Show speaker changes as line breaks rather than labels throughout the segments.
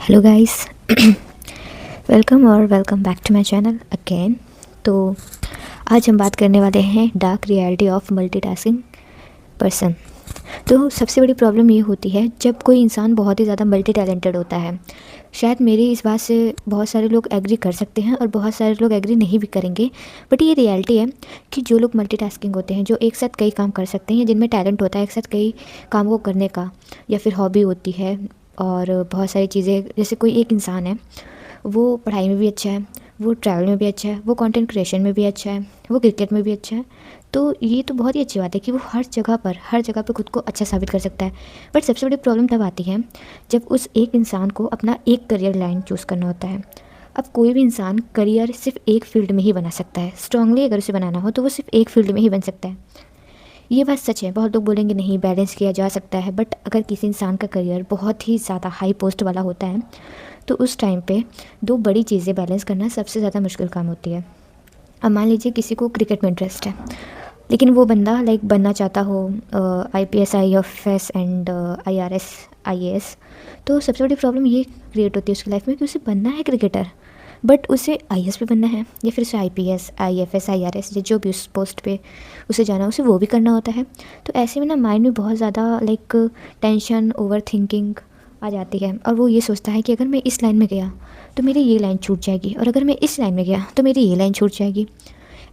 Hello guys. Welcome back to my channel again. तो आज हम बात करने वाले हैं dark reality of multitasking person. तो सबसे बड़ी प्रॉब्लम ये होती है जब कोई इंसान बहुत ही ज़्यादा मल्टी टैलेंटेड होता है। शायद मेरी इस बात से बहुत सारे लोग एग्री कर सकते हैं और बहुत सारे लोग एग्री नहीं भी करेंगे, बट ये रियलिटी है कि जो लोग मल्टीटास्किंग होते हैं, जो एक साथ कई काम कर सकते हैं, जिनमें टैलेंट होता है एक साथ कई काम को करने का, या फिर हॉबी होती है और बहुत सारी चीज़ें। जैसे कोई एक इंसान है, वो पढ़ाई में भी अच्छा है, वो ट्रैवल में भी अच्छा है, वो कंटेंट क्रिएशन में भी अच्छा है, वो क्रिकेट में भी अच्छा है। तो ये तो बहुत ही अच्छी बात है कि वो हर जगह पर खुद को अच्छा साबित कर सकता है। बट सबसे बड़ी प्रॉब्लम तब आती है जब उस एक इंसान को अपना एक करियर लाइन चूज़ करना होता है। अब कोई भी इंसान करियर सिर्फ एक फील्ड में ही बना सकता है। स्ट्रांगली अगर उसे बनाना हो तो वो सिर्फ एक फील्ड में ही बन सकता है। ये बात सच है। बहुत लोग बोलेंगे नहीं, बैलेंस किया जा सकता है, बट अगर किसी इंसान का करियर बहुत ही ज़्यादा हाई पोस्ट वाला होता है तो उस टाइम पे दो बड़ी चीज़ें बैलेंस करना सबसे ज़्यादा मुश्किल काम होती है। अब मान लीजिए किसी को क्रिकेट में इंटरेस्ट है, लेकिन वो बंदा बनना चाहता हो IPS IFS and IRS IAS। तो सबसे बड़ी प्रॉब्लम ये क्रिएट होती है उसकी लाइफ में कि उसे बनना है क्रिकेटर, बट उसे IAS पे बनना है, या फिर उसे IPS IFS IRS जो भी उस पोस्ट पे उसे जाना, उसे वो भी करना होता है। तो ऐसे में ना माइंड में बहुत ज़्यादा टेंशन, ओवर थिंकिंग आ जाती है, और वो ये सोचता है कि अगर मैं इस लाइन में गया तो मेरी ये लाइन छूट जाएगी, और अगर मैं इस लाइन में गया तो मेरी ये लाइन छूट जाएगी।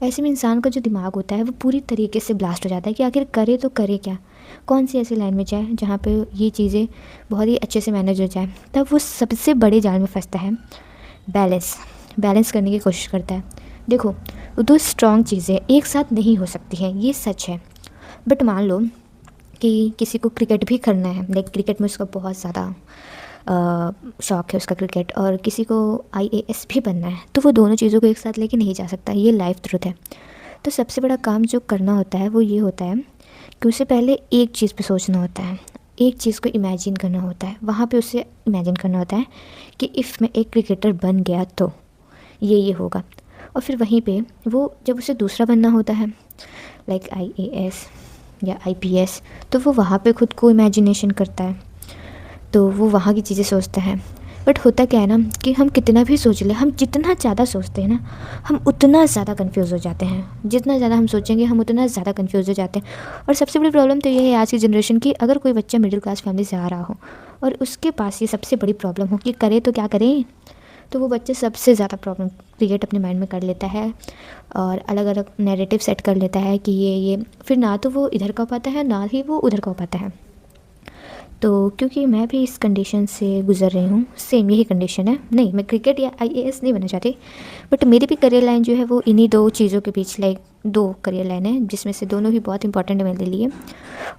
ऐसे में इंसान का जो दिमाग होता है वो पूरी तरीके से ब्लास्ट हो जाता है कि आखिर करे तो करे क्या, कौन सी ऐसी लाइन में जाए जहाँ पे ये चीज़ें बहुत ही अच्छे से मैनेज हो जाए। तब वो सबसे बड़े जाल में फंसता है। बैलेंस करने की कोशिश करता है। देखो, वो दो स्ट्रॉन्ग चीज़ें एक साथ नहीं हो सकती हैं, ये सच है। बट मान लो कि किसी को क्रिकेट भी करना है, क्रिकेट में उसका बहुत ज़्यादा शौक़ है उसका क्रिकेट, और किसी को IAS भी बनना है, तो वो दोनों चीज़ों को एक साथ लेके नहीं जा सकता। ये लाइफ ट्रुथ है। तो सबसे बड़ा काम जो करना होता है वो ये होता है कि उसे पहले एक चीज़ पे सोचना होता है, एक चीज़ को इमेजिन करना होता है। वहाँ पे उसे इमेजिन करना होता है कि इफ़ मैं एक क्रिकेटर बन गया तो ये होगा। और फिर वहीं पे वो जब उसे दूसरा बनना होता है IAS या IPS, तो वो वहाँ पे खुद को इमेजिनेशन करता है, तो वो वहाँ की चीज़ें सोचता है। बट होता क्या है ना कि हम कितना भी सोच लें, हम जितना ज़्यादा सोचते हैं ना, हम उतना ज़्यादा कंफ्यूज हो जाते हैं। जितना ज़्यादा हम सोचेंगे हम उतना ज़्यादा कंफ्यूज हो जाते हैं। और सबसे बड़ी प्रॉब्लम तो ये है आज की जनरेशन की, अगर कोई बच्चा मिडिल क्लास फैमिली से आ रहा हो और उसके पास ये सबसे बड़ी प्रॉब्लम हो कि करे तो क्या करें, तो वो बच्चे सबसे ज़्यादा प्रॉब्लम क्रिएट अपने माइंड में कर लेता है और अलग अलग नैरेटिव सेट कर लेता है कि ये फिर ना तो वो इधर का हो पाता है, ना ही वो उधर का हो पाता है। तो क्योंकि मैं भी इस कंडीशन से गुज़र रही हूँ, सेम यही कंडीशन है। नहीं, मैं क्रिकेट या IAS नहीं बनना चाहती, बट मेरी भी करियर लाइन जो है वो इन्हीं दो चीज़ों के बीच दो करियर लाइन है, जिसमें से दोनों ही बहुत इंपॉर्टेंट है मेरे लिए,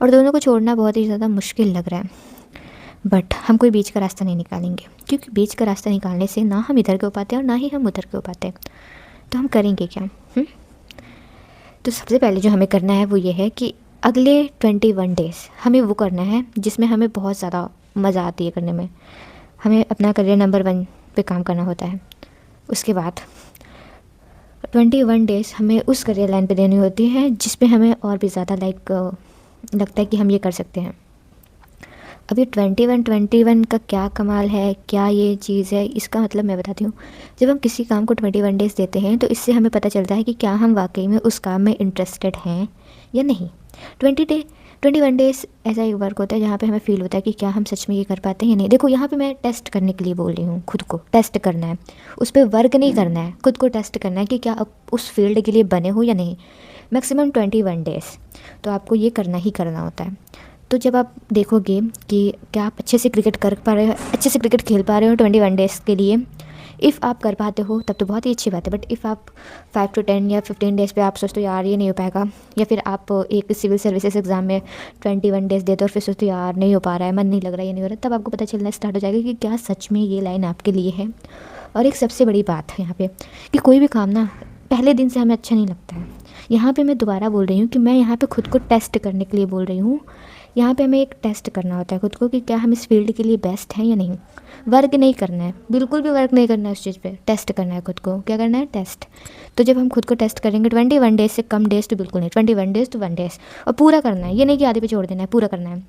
और दोनों को छोड़ना बहुत ही ज़्यादा मुश्किल लग रहा है। बट हम कोई बीच का रास्ता नहीं निकालेंगे, क्योंकि बीच का रास्ता निकालने से ना हम इधर के हो पाते हैं और ना ही हम उधर के हो पाते हैं। तो हम करेंगे क्या? तो सबसे पहले जो हमें करना है वो ये है कि अगले 21 डेज़ हमें वो करना है जिसमें हमें बहुत ज़्यादा मज़ा आती है करने में। हमें अपना करियर नंबर 1 पे काम करना होता है। उसके बाद 21 डेज़ हमें उस करियर लाइन पे देनी होती है जिसमें हमें और भी ज़्यादा लगता है कि हम ये कर सकते हैं। अभी 21 का क्या कमाल है, क्या ये चीज़ है, इसका मतलब मैं बताती हूँ। जब हम किसी काम को 21 डेज़ देते हैं तो इससे हमें पता चलता है कि क्या हम वाकई में उस काम में इंटरेस्टेड हैं या नहीं। 21 डेज़ ऐसा एक वर्क होता है जहाँ पे हमें फ़ील होता है कि क्या हम सच में ये कर पाते हैं या नहीं। देखो, यहाँ पे मैं टेस्ट करने के लिए बोल रही हूँ, खुद को टेस्ट करना है, उस पर वर्क नहीं करना है, खुद को टेस्ट करना है कि क्या आप उस फील्ड के लिए बने हो या नहीं। मैक्सिमम 21 डेज़ तो आपको ये करना ही करना होता है। तो जब आप देखोगे कि क्या आप अच्छे से क्रिकेट कर पा रहे हो, अच्छे से क्रिकेट खेल पा रहे हो 21 डेज़ के लिए, इफ़ आप कर पाते हो तब तो बहुत ही अच्छी बात है। बट इफ़ आप 5 to 10 या 15 डेज़ पे आप सोचते हो यार ये नहीं हो पाएगा, या फिर आप एक सिविल सर्विसेज एग्ज़ाम में 21 डेज़ देते हो और फिर सोचते हो यार नहीं हो पा रहा है, मन नहीं लग रहा है, ये नहीं हो रहा, तब आपको पता चलना स्टार्ट हो जाएगा कि क्या सच में ये लाइन आपके लिए है। और एक सबसे बड़ी बात है यहाँ पे कि कोई भी काम ना पहले दिन से हमें अच्छा नहीं लगता है। यहाँ पे मैं दोबारा बोल रही हूँ कि मैं यहाँ पे खुद को टेस्ट करने के लिए बोल रही हूँ। यहाँ पे हमें एक टेस्ट करना होता है खुद को कि क्या हम इस फील्ड के लिए बेस्ट हैं या नहीं। वर्क नहीं करना है, बिल्कुल भी वर्क नहीं करना है उस चीज़ पे, टेस्ट करना है खुद को। क्या करना है? टेस्ट। तो जब हम खुद को टेस्ट करेंगे 21 डेज़ से कम डेज़ तो बिल्कुल नहीं, 21 डेज़ तो 1 डेज़, और पूरा करना है। ये नहीं कि आधे पे छोड़ देना है, पूरा करना है।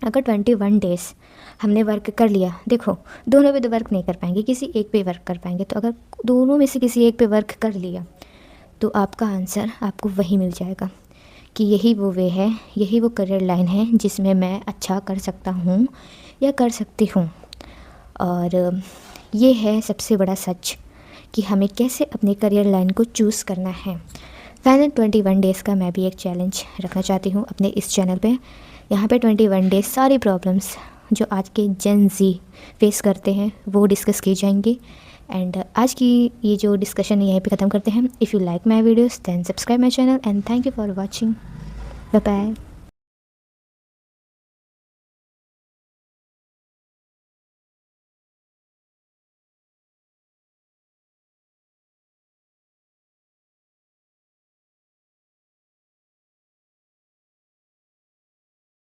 अगर 21 डेज़ हमने वर्क कर लिया, देखो दोनों पे तो वर्क नहीं कर पाएंगे, किसी एक पे वर्क कर पाएंगे। तो अगर दोनों में से किसी एक पे वर्क कर लिया तो आपका आंसर आपको वही मिल जाएगा कि यही वो वे है, यही वो करियर लाइन है जिसमें मैं अच्छा कर सकता हूँ या कर सकती हूँ। और ये है सबसे बड़ा सच कि हमें कैसे अपनी करियर लाइन को चूज़ करना है। फाइनल 21 डेज़ का मैं भी एक चैलेंज रखना चाहती हूँ अपने इस चैनल पे। यहाँ पे 21 डेज़ सारी प्रॉब्लम्स जो आज के जेन ज़ी फेस करते हैं वो डिस्कस की जाएंगी। एंड आज की ये जो डिस्कशन यहीं पे ख़त्म करते हैं। If you like my videos then subscribe my channel and thank you for watching. Bye bye.